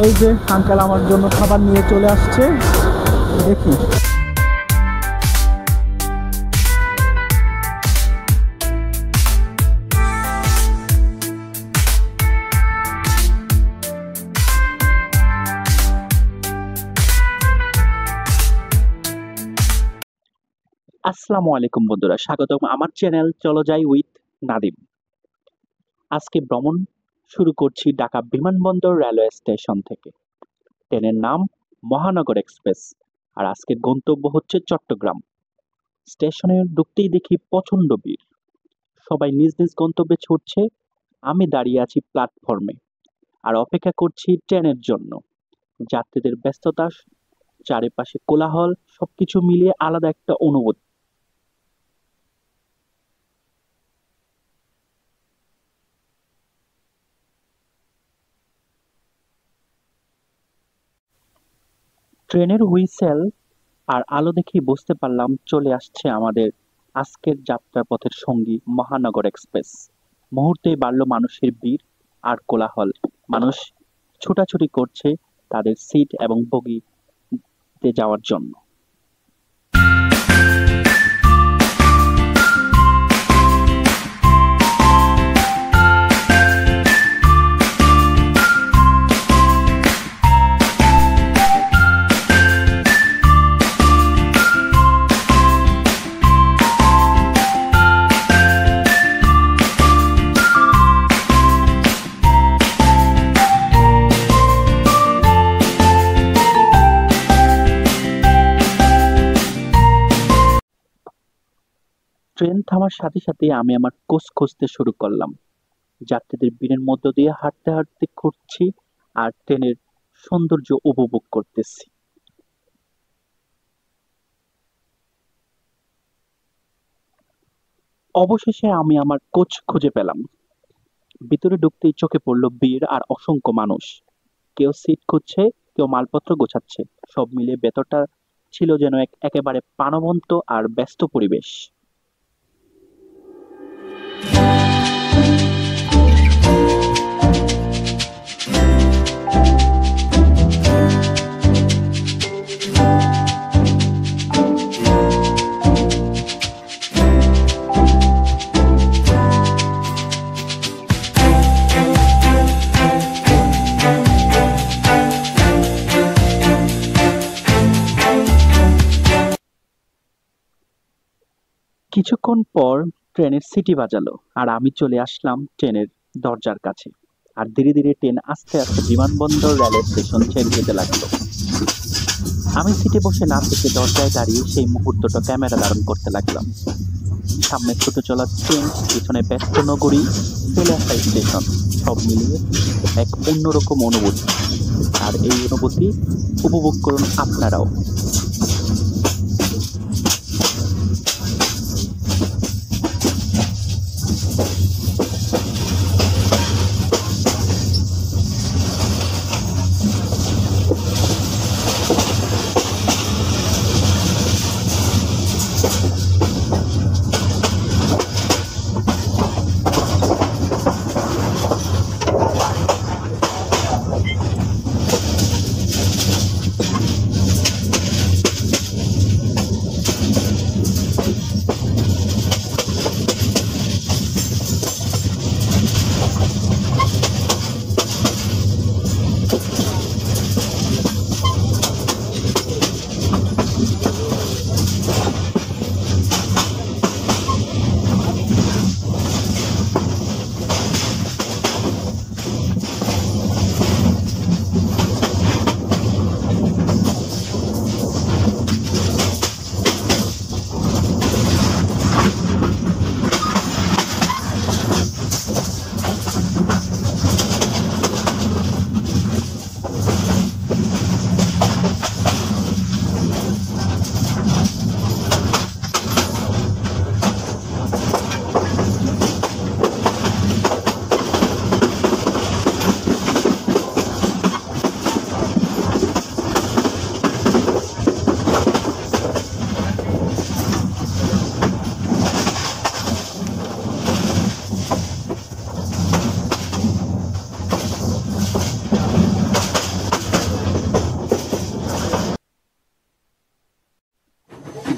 এই যে আঙ্কেল আমার জন্য খাবার নিয়ে চলে আসছে, দেখি। আসসালামু আলাইকুম বন্ধুরা, স্বাগতম আমার চ্যানেল চলো যাই উইথ নাদিম। আজকে ভ্রমণ শুরু করছি ঢাকা বিমানবন্দর রেলওয়ে স্টেশন থেকে। ট্রেনের নাম মহানগর এক্সপ্রেস, আর আজকের গন্তব্য হচ্ছে চট্টগ্রাম। স্টেশনে ঢুকতেই দেখি প্রচন্ড ভিড়, সবাই নিজ নিজ গন্তব্যে ছুটছে। আমি দাঁড়িয়ে আছি প্ল্যাটফর্মে আর অপেক্ষা করছি ট্রেনের জন্য। যাত্রীদের ব্যস্ততা, চারিপাশে কোলাহল, সবকিছু মিলিয়ে আলাদা একটা অনুভূতি। ট্রেনের হুইসেল আর আলো দেখেই বুঝতে পারলাম চলে আসছে আমাদের আজকের যাত্রাপথের সঙ্গী মহানগর এক্সপ্রেস। মুহূর্তেই বাড়ল মানুষের ভিড় আর কোলাহল। মানুষ ছোটাছুটি করছে তাদের সিট এবং বগিতে যাওয়ার জন্য। ট্রেন থামার সাথে সাথে আমি আমার কোচ খুঁজতে শুরু করলাম। যাত্রীদের ভিড়ের মধ্য দিয়ে হাঁটতে হাঁটতে ঘুরছি আর ট্রেনের সৌন্দর্য উপভোগ করতেছি। অবশেষে আমি আমার কোচ খুঁজে পেলাম। ভিতরে ঢুকতেই চোখে পড়ল ভিড় আর অসংখ্য মানুষ। কেউ সিট খুঁজছে, কেউ মালপত্র গোছাচ্ছে। সব মিলিয়ে ভেতরটা ছিল যেন একেবারে প্রাণবন্ত আর ব্যস্ত পরিবেশ। কিছুক্ষণ পর ট্রেনের সিটি বাজালো আর আমি চলে আসলাম ট্রেনের দরজার কাছে। আর ধীরে ধীরে ট্রেন আস্তে আস্তে বিমানবন্দর রেলওয়ে স্টেশন ছেড়ে যেতে লাগলো। আমি সিটে বসে না থেকে দরজায় দাঁড়িয়ে সেই মুহূর্তটা ক্যামেরা ধারণ করতে লাগলাম। সামনে ছোট চলা ট্রেন, পিছনে ব্যস্ত নগরী, চলে আসা স্টেশন, সব মিলিয়ে এক অন্যরকম অনুভূতি। আর এই অনুভূতি উপভোগ করুন আপনারাও।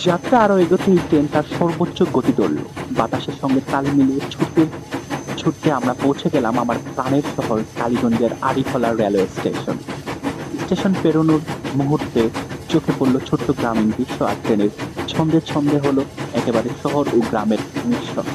যাত্রা আরো এগোতেই ট্রেন তার সর্বোচ্চ গতি ধরল। বাতাসের সঙ্গে তাল মিলিয়ে ছুটতে ছুটতে আমরা পৌঁছে গেলাম আমার প্রাণের শহর কালীগঞ্জের আড়িখোলা রেলওয়ে স্টেশন। স্টেশন পেরোনোর মুহূর্তে চোখে পড়ল ছোট্ট গ্রামীণ দৃশ্য আর ট্রেনের ছন্দে ছন্দে হলো একেবারে শহর ও গ্রামের মিশ্রণ।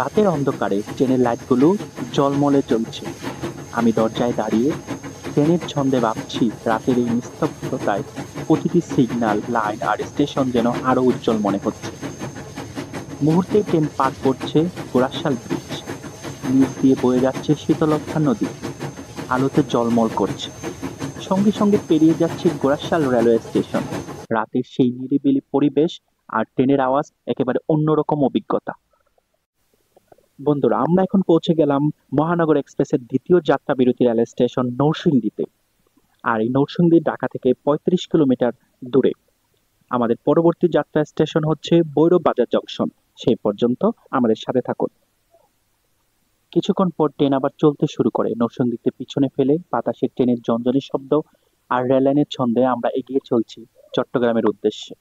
রাতের অন্ধকারে ট্রেনের লাইটগুলো ঝলমলে জ্বলছে। আমি দরজায় দাঁড়িয়ে ট্রেনের ছন্দে ভাবছি, রাতের এই নিস্তব্ধতায় প্রতিটি সিগন্যাল, লাইন আর স্টেশন যেন আরো উজ্জ্বল মনে হচ্ছে। মুহূর্তে ট্রেন পার করছে গোরাশাল ব্রিজ, নিচ দিয়ে বয়ে যাচ্ছে শীতলক্ষা নদী, আলোতে ঝলমল করছে। সঙ্গে সঙ্গে পেরিয়ে যাচ্ছে গোরাশাল রেলওয়ে স্টেশন। রাতের সেই নিরিবিলি পরিবেশ আর ট্রেনের আওয়াজ একেবারে অন্যরকম অভিজ্ঞতা। বন্ধুরা, আমরা এখন পৌঁছে গেলাম মহানগর এক্সপ্রেসের দ্বিতীয় যাত্রা বিরতি রেল স্টেশন নরসিংদীতে। আর এই নরসিংদী ঢাকা থেকে ৩৫ কিলোমিটার দূরে। আমাদের পরবর্তী যাত্রা স্টেশন হচ্ছে ভৈরব বাজার জংশন। সেই পর্যন্ত আমাদের সাথে থাকুন। কিছুক্ষণ পর ট্রেন আবার চলতে শুরু করে। নরসিংদীতে পিছনে ফেলে বাতাসের ট্রেনের ঝনঝনি শব্দ আর রেললাইনের ছন্দে আমরা এগিয়ে চলছি চট্টগ্রামের উদ্দেশ্যে।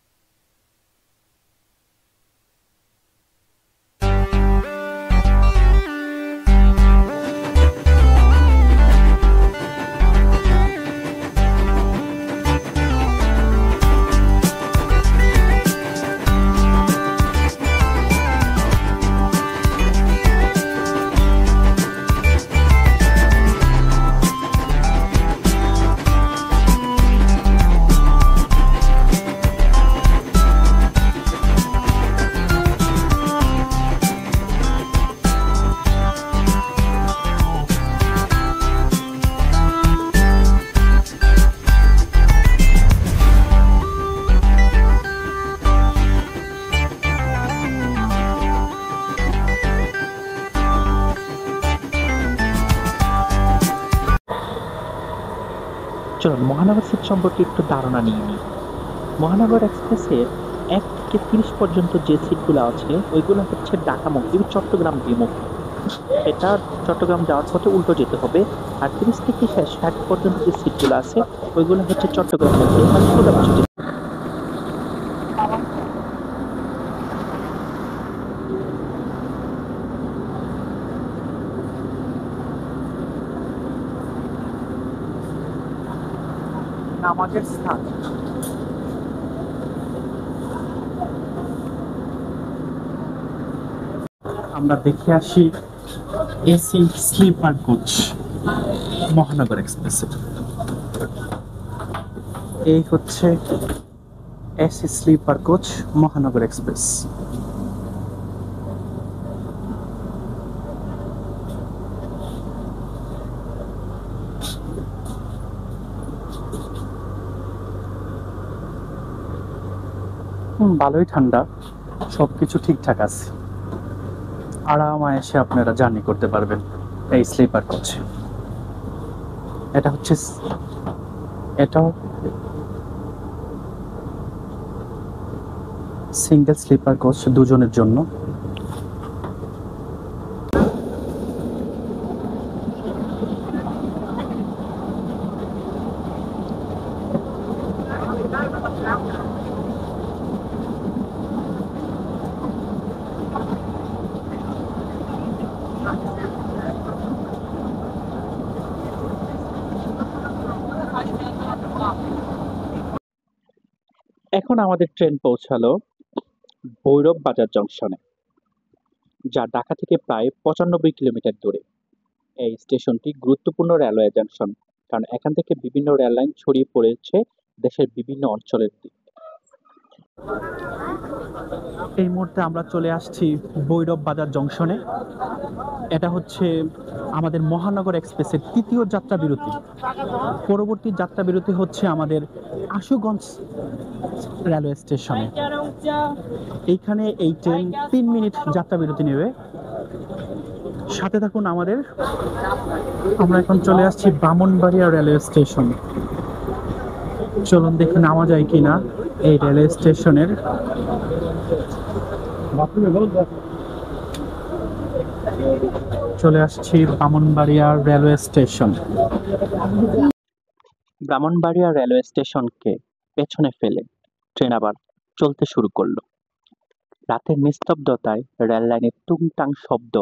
চলুন মহানগর সিট সম্পর্কে একটু ধারণা নিয়ে নিই। মহানগর এক্সপ্রেসের ১ থেকে ৩০ পর্যন্ত যে সিটগুলো আছে ওইগুলো হচ্ছে ঢাকামুখী, চট্টগ্রাম বিমুখী। এটা চট্টগ্রাম যাওয়ার পথে উল্টো যেতে হবে। আর ৩০ থেকে ৬০ পর্যন্ত যে সিটগুলো আছে ওইগুলো হচ্ছে চট্টগ্রামমুখী, মানে সোজাসুজি যেতে হবে। নামাজের স্থান। আমরা দেখে আসি এসি স্লিপার কোচ মহানগর এক্সপ্রেসের। এই হচ্ছে এসি স্লিপার কোচ মহানগর এক্সপ্রেস। ভালোই ঠান্ডা, সবকিছু ঠিকঠাক আছে। আরামায়েসে আপনারা জার্নি করতে পারবেন এই স্লিপার কোচে। এটাও সিঙ্গেল স্লিপার কোচ, দুজনের জন্য। এখন আমাদের ট্রেন পৌঁছালো ভৈরব বাজার জংশনে, যা ঢাকা থেকে প্রায় ৯৫ কিলোমিটার দূরে। এই স্টেশনটি গুরুত্বপূর্ণ রেলওয়ে জংশন, কারণ এখান থেকে বিভিন্ন রেল লাইন ছড়িয়ে পড়েছে দেশের বিভিন্ন অঞ্চলের দিকে। এই মুহূর্তে আমরা চলে আসছি ভৈরব বাজার জংশনে। এটা হচ্ছে আমাদের মহানগর এক্সপ্রেসের তৃতীয় যাত্রা বিরতি। পরবর্তী যাত্রা বিরতি হচ্ছে আমাদের আশুগঞ্জ রেলওয়ে স্টেশনে। এইখানে এই ট্রেন ৩ মিনিট যাত্রা বিরতি নেবে। সাথে থাকুন আমাদের। আমরা এখন চলে আসছি ব্রাহ্মণবাড়িয়া রেলওয়ে স্টেশন। চলুন দেখি নামা যায় কিনা। এই রেলওয়ে স্টেশনের চলে আসছি Brahmanbaria railway station. Brahmanbaria railway স্টেশনকে পেছনে ফেলে ট্রেন আবার চলতে শুরু করলো। রাতের নিস্তব্ধতায় রেল লাইনের টুংটাং শব্দ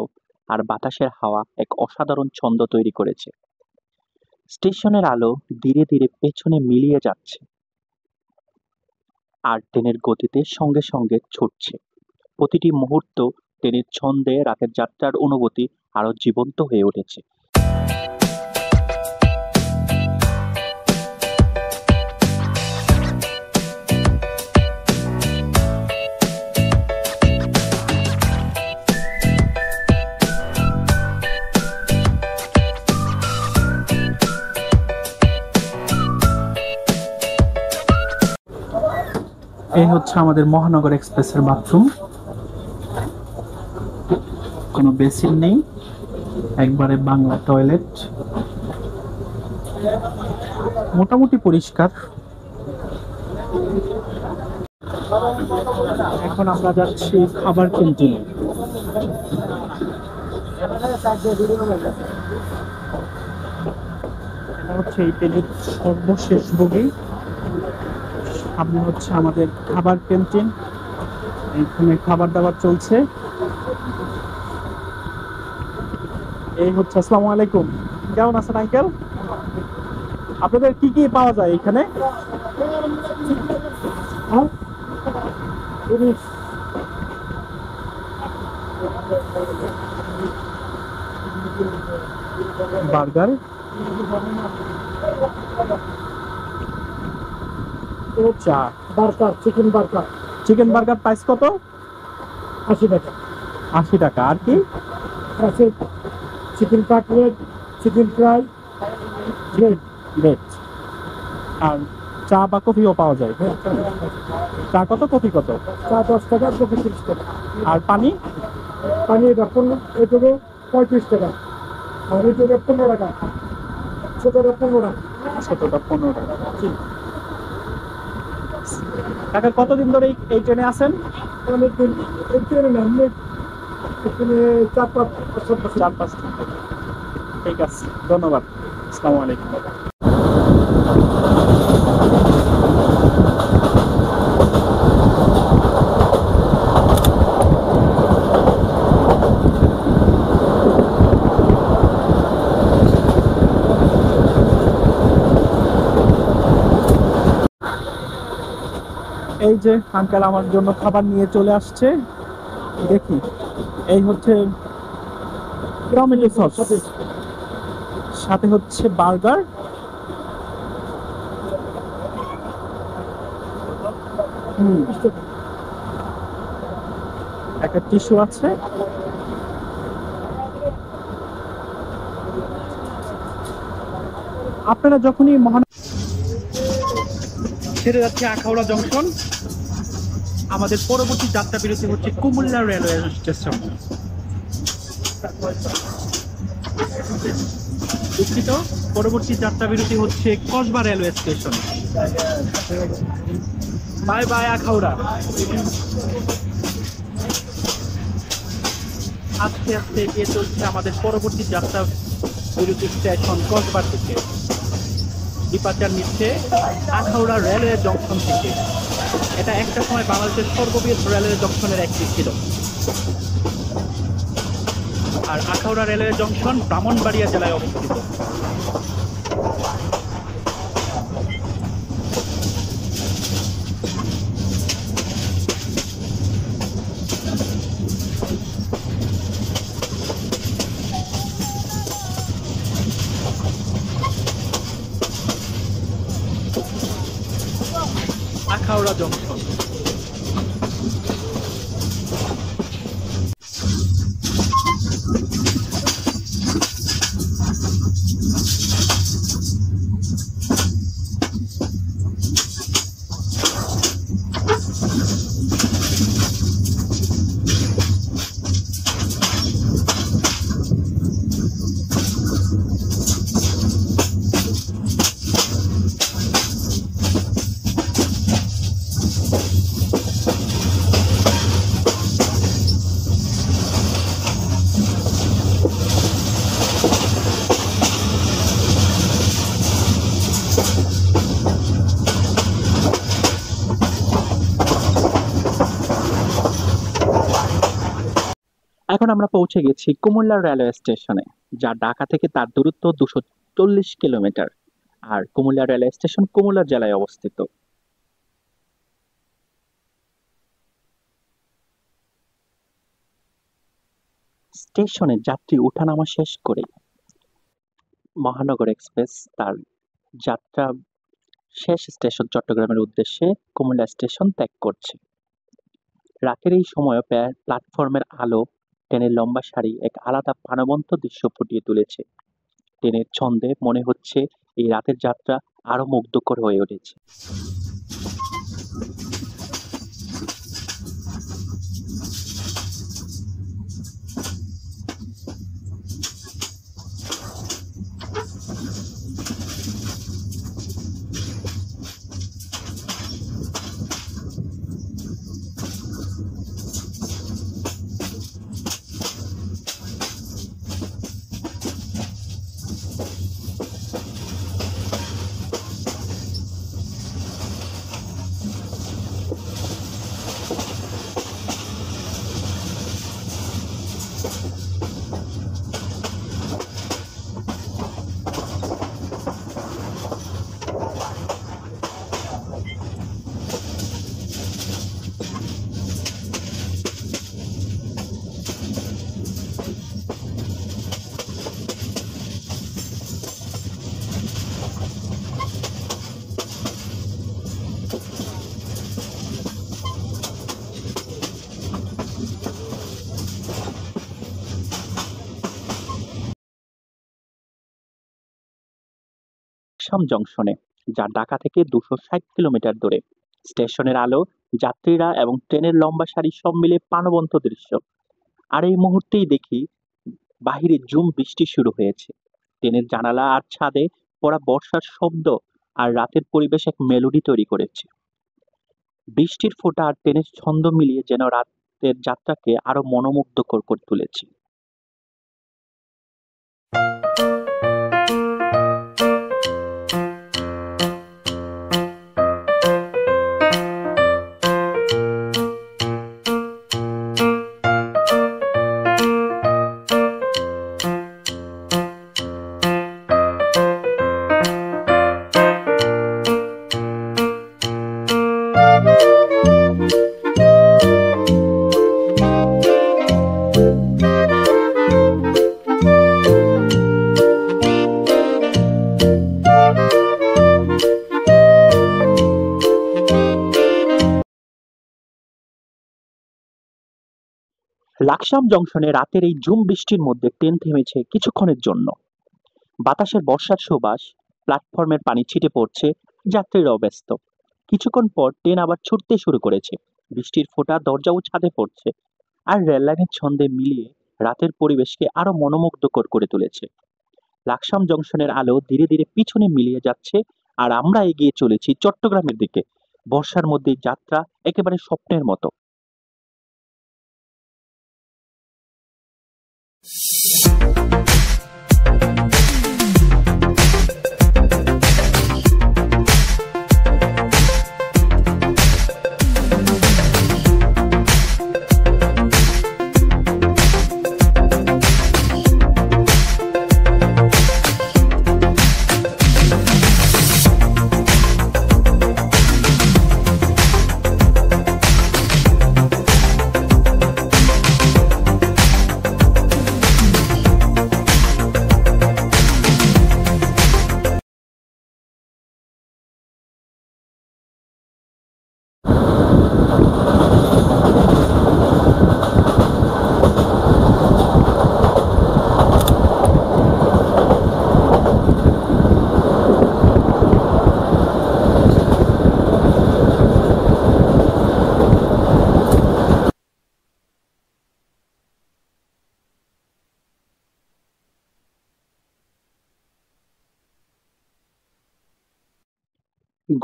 আর বাতাসের হাওয়া এক অসাধারণ ছন্দ তৈরি করেছে। স্টেশনের আলো ধীরে ধীরে পেছনে মিলিয়ে যাচ্ছে আর ট্রেনের গতিতে সঙ্গে সঙ্গে ছুটছে। প্রতিটি মুহূর্ত ট্রেনের ছন্দে রাতের যাত্রার অনুভূতি আরো জীবন্ত হয়ে উঠেছে। এই হচ্ছে আমাদের মহানগর এক্সপ্রেসের বাথরুম। কোনো বেসিন নেই, একবারে বাংলা টয়লেট, মোটামুটি পরিষ্কার। এখন আমরা যাচ্ছি খাবার ক্যান্টিনে। এটা হচ্ছে এই ট্রেনের সর্বশেষ বগি। সামনে হচ্ছে আমাদের খাবার ক্যান্টিন, এখানে খাবার দাবার চলছে। এই হচ্ছে, আসসালামু আলাইকুম, কেমন আছেন আঙ্কেল? আপনাদের কি কি পাওয়া যায় এখানে? বার্গার, চা, burger, chicken burger. Chicken burger price কত? 80 টাকা। 80 টাকা। আর কি আছে? Chicken cutlet, chicken fry, bread. আর চা বা কফিও পাওয়া যায়? চা কত, কফি কত? চা 10 টাকা, কফি 30 টাকা। আর পানি? পানি এটা 35 টাকা, আর এটা 15 টাকা। ছোটটা 15 টাকা। ছোটটা 15 টাকা। কাকা কতদিন ধরে এই ট্রেনে আছেন? অনেকদিন। এই ট্রেনে না, এখানে 4-5 দিন। ঠিক আছে, ধন্যবাদ। আসসালামু আলাইকুম। এই যে আঙ্কেল আমার জন্য খাবার নিয়ে চলে আসছে। দেখি, এই হচ্ছে টমেটো সস, সাথে হচ্ছে বার্গার, একটা টিস্যু আছে। আপনারা যখনই ছেড়ে যাচ্ছে আখাউড়া জংশন, আমাদের পরবর্তী যাত্রা বিরতি হচ্ছে কুমিল্লা রেলওয়ে স্টেশন। দুঃখিত, পরবর্তী যাত্রা বিরতি হচ্ছে Kasba railway station. Bye bye Akhaura. আস্তে আস্তে এগিয়ে চলছে আমাদের পরবর্তী যাত্রা বিরতি স্টেশন কসবার দিকে। ডিপার্চার নিচ্ছে আখাউড়া রেলওয়ে জংশন থেকে। এটা একটা সময় বাংলাদেশের সর্ববৃহৎ রেলওয়ে জংশনের একটি ছিল। আর আখাউড়া রেলওয়ে জংশন ব্রাহ্মণবাড়িয়া জেলায় অবস্থিত। আখাউড়া জংশন। এখন আমরা পৌঁছে গেছি কুমিল্লা রেলওয়ে স্টেশনে, যা ঢাকা থেকে তার দূরত্ব 240 কিলোমিটার। আর কুমিল্লা রেলওয়ে স্টেশন কুমিল্লা জেলায় অবস্থিত। স্টেশনে যাত্রী ওঠানামা শেষ করে মহানগর এক্সপ্রেস তার যাত্রা শেষ স্টেশন চট্টগ্রামের উদ্দেশ্যে কুমিল্লা স্টেশন ত্যাগ করছে। রাতের এই সময়ে প্ল্যাটফর্মের আলো, ট্রেনের লম্বা সারি এক আলাদা প্রাণবন্ত দৃশ্য ফুটিয়ে তুলেছে। ট্রেনের ছন্দে মনে হচ্ছে এই রাতের যাত্রা আরো মুগ্ধকর হয়ে উঠেছে। লাকসাম জংশনে, যা ঢাকা থেকে 260 কিলোমিটার দূরে। স্টেশনের আলো, যাত্রীরা এবং ট্রেনের লম্বা সারি সব মিলে প্রাণবন্ত দৃশ্য। আর এই মুহূর্তেই দেখি বাহিরে ঝুম বৃষ্টি শুরু হয়েছে। ট্রেনের জানালা আর ছাদে পড়া বর্ষার শব্দ আর রাতের পরিবেশ এক মেলোডি তৈরি করেছে। বৃষ্টির ফোঁটা আর ট্রেনের ছন্দ মিলিয়ে যেন রাতের যাত্রাকে আরো মনোমুগ্ধকর করে তুলেছে। লাকসাম জংশনে রাতের এই ঝুম বৃষ্টির মধ্যে ট্রেন থেমেছে কিছুক্ষণের জন্য। বাতাসের বর্ষার সুবাস, প্ল্যাটফর্মের পানি ছিটে পড়ছে, যাত্রীরাও ব্যস্ত। কিছুক্ষণ পর ট্রেন আবার ছুটতে শুরু করেছে। বৃষ্টির ফোঁটা দরজা ও ছাদে পড়ছে, আর রেললাইনের ছন্দে মিলিয়ে রাতের পরিবেশকে আরো মনোমুগ্ধকর করে তুলেছে। লাকসাম জংশনের আলো ধীরে ধীরে পিছনে মিলিয়ে যাচ্ছে, আর আমরা এগিয়ে চলেছি চট্টগ্রামের দিকে। বর্ষার মধ্যে যাত্রা একেবারে স্বপ্নের মতো।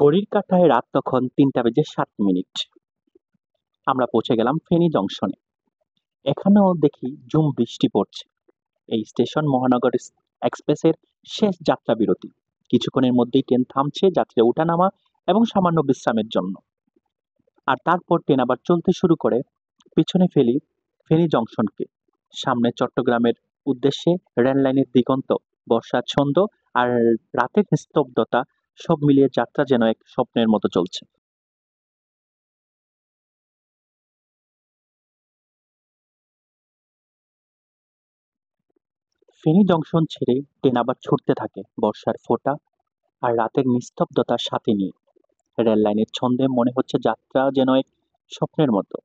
ঘড়ির কাঁটায় রাত তখন 3টা বেজে 7 মিনিট। আমরা পৌঁছে গেলাম ফেনী জংশনে। এখানেও দেখি ঝুম বৃষ্টি পড়ছে। এই স্টেশন মহানগর এক্সপ্রেসের শেষ যাত্রা বিরতি। কিছুক্ষণের মধ্যেই ট্রেন থামছে যাত্রীরা ওঠানামা এবং সামান্য বিশ্রামের জন্য। আর তারপর ট্রেন আবার চলতে শুরু করে। পিছনে ফেনী জংশনকে। সামনে চট্টগ্রামের উদ্দেশ্যে রেললাইনের দিগন্ত, বর্ষার ছন্দ আর রাতের নিস্তব্ধতা সব মিলিয়ে যাত্রা যেন এক স্বপ্নের মতো চলছে। ফেনী জংশন ছেড়ে ট্রেন আবার ছুটতে থাকে বর্ষার ফোঁটা আর রাতের নিস্তব্ধতার সাথে নিয়ে। রেললাইনের ছন্দে মনে হচ্ছে যাত্রা যেন এক স্বপ্নের মতো।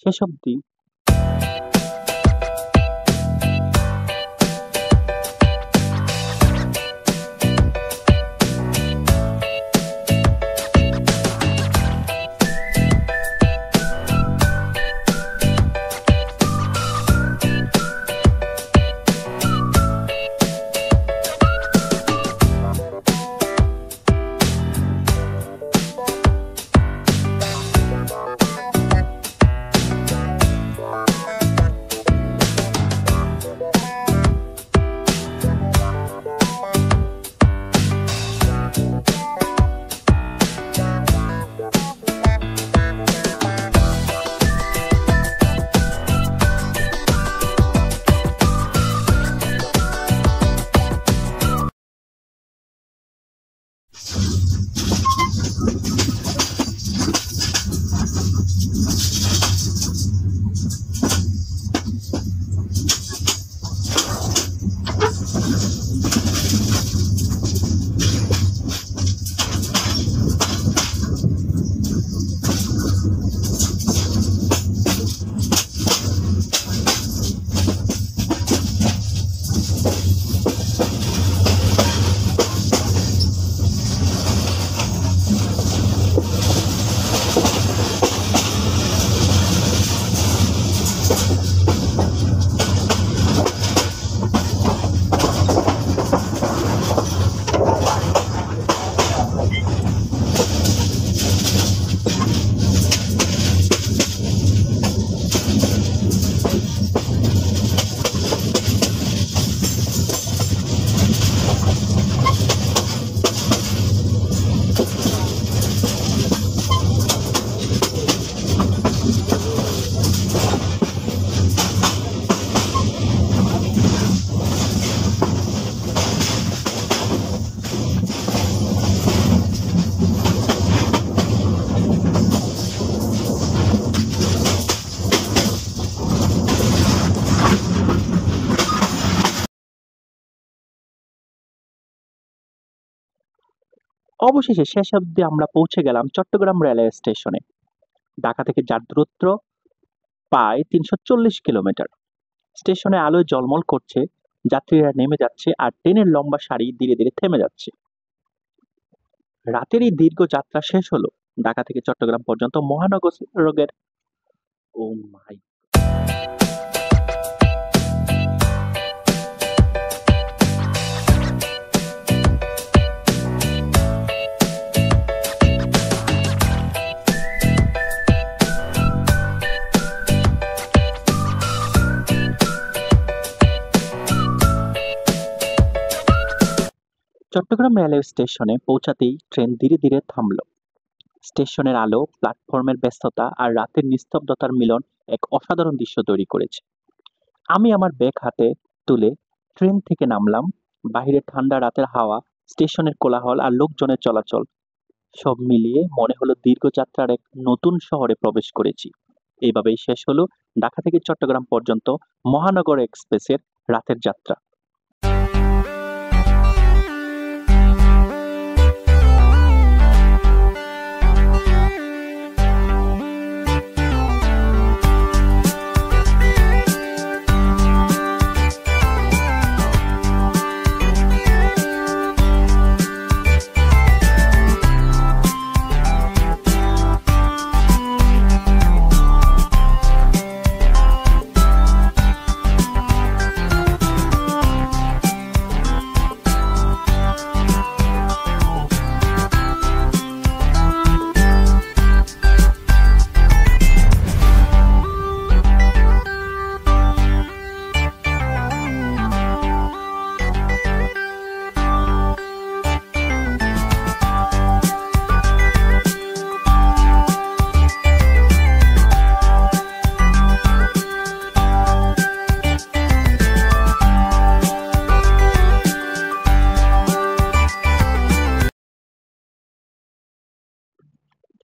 শেষ অবধি অবশেষে শেষ অবধি আমরা পৌঁছে গেলাম চট্টগ্রাম রেলওয়ে স্টেশনে। ঢাকা থেকে যার দূরত্ব প্রায় ৩৪০ কিলোমিটার। স্টেশনে আলোয় ঝলমল করছে, যাত্রীরা নেমে যাচ্ছে আর ট্রেনের লম্বা সারি ধীরে ধীরে থেমে যাচ্ছে। রাতের এই দীর্ঘ যাত্রা শেষ হলো। ঢাকা থেকে চট্টগ্রাম পর্যন্ত মহানগরের ও মাই চট্টগ্রাম রেলওয়ে স্টেশনে পৌঁছাতেই ট্রেন ধীরে ধীরে থামলো। স্টেশনের আলো, প্ল্যাটফর্মের ব্যস্ততা আর রাতের নিস্তব্ধতার মিলন এক অসাধারণ দৃশ্য তৈরি করেছে। আমি আমার ব্যাগ হাতে তুলে ট্রেন থেকে নামলাম। বাহিরে ঠান্ডা রাতের হাওয়া, স্টেশনের কোলাহল আর লোকজনের চলাচল সব মিলিয়ে মনে হলো দীর্ঘ যাত্রার এক নতুন শহরে প্রবেশ করেছি। এইভাবেই শেষ হলো ঢাকা থেকে চট্টগ্রাম পর্যন্ত মহানগর এক্সপ্রেসের রাতের যাত্রা।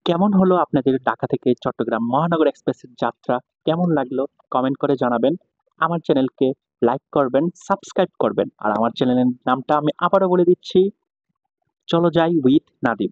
কেমন হলো আপনাদের ঢাকা থেকে চট্টগ্রাম মহানগর এক্সপ্রেসের যাত্রা? কেমন লাগলো? কমেন্ট করে জানাবেন। আমার চ্যানেলকে লাইক করবেন, সাবস্ক্রাইব করবেন। আর আমার চ্যানেলের নামটা আমি আবারও বলে দিচ্ছি, চলো যাই উইথ নাদিম।